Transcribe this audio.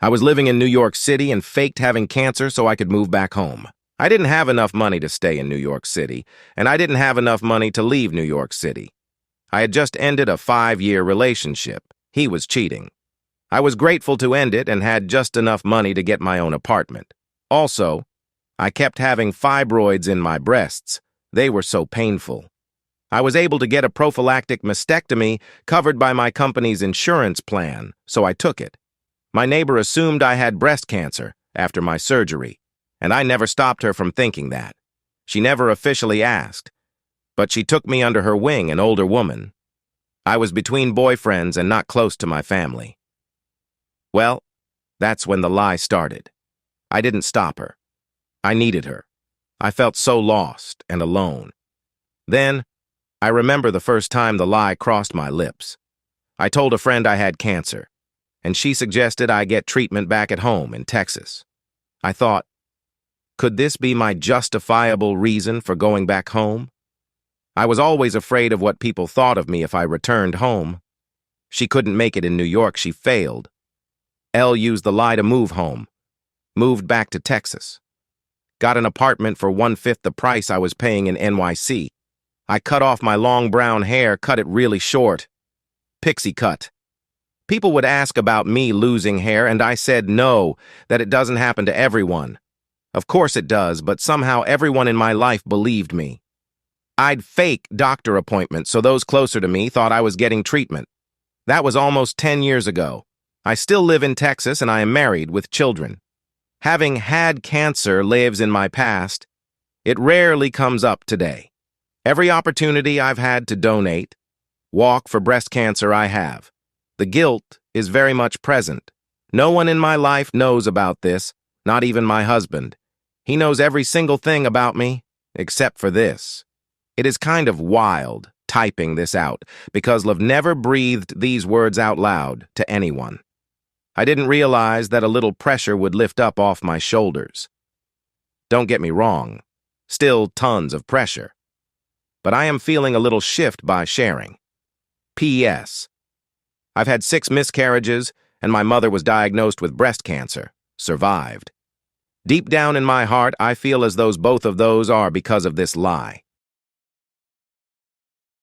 I was living in New York City and faked having cancer so I could move back home. I didn't have enough money to stay in New York City, and I didn't have enough money to leave New York City. I had just ended a 5-year relationship. He was cheating. I was grateful to end it and had just enough money to get my own apartment. Also, I kept having fibroids in my breasts. They were so painful. I was able to get a prophylactic mastectomy covered by my company's insurance plan, so I took it. My neighbor assumed I had breast cancer after my surgery, and I never stopped her from thinking that. She never officially asked, but she took me under her wing, an older woman. I was between boyfriends and not close to my family. Well, that's when the lie started. I didn't stop her. I needed her. I felt so lost and alone. Then, I remember the first time the lie crossed my lips. I told a friend I had cancer, and she suggested I get treatment back at home in Texas. I thought, could this be my justifiable reason for going back home? I was always afraid of what people thought of me if I returned home. She couldn't make it in New York. She failed. Elle used the lie to move home. Moved back to Texas. Got an apartment for 1/5 the price I was paying in NYC. I cut off my long brown hair, cut it really short. Pixie cut. People would ask about me losing hair, and I said no, that it doesn't happen to everyone. Of course it does, but somehow everyone in my life believed me. I'd fake doctor appointments so those closer to me thought I was getting treatment. That was almost 10 years ago. I still live in Texas and I am married with children. Having had cancer lives in my past. It rarely comes up today. Every opportunity I've had to donate, walk for breast cancer I have. The guilt is very much present. No one in my life knows about this, not even my husband. He knows every single thing about me, except for this. It is kind of wild typing this out, because I've never breathed these words out loud to anyone. I didn't realize that a little pressure would lift up off my shoulders. Don't get me wrong, still tons of pressure. But I am feeling a little shift by sharing. P.S. I've had 6 miscarriages, and my mother was diagnosed with breast cancer, survived. Deep down in my heart, I feel as though both of those are because of this lie.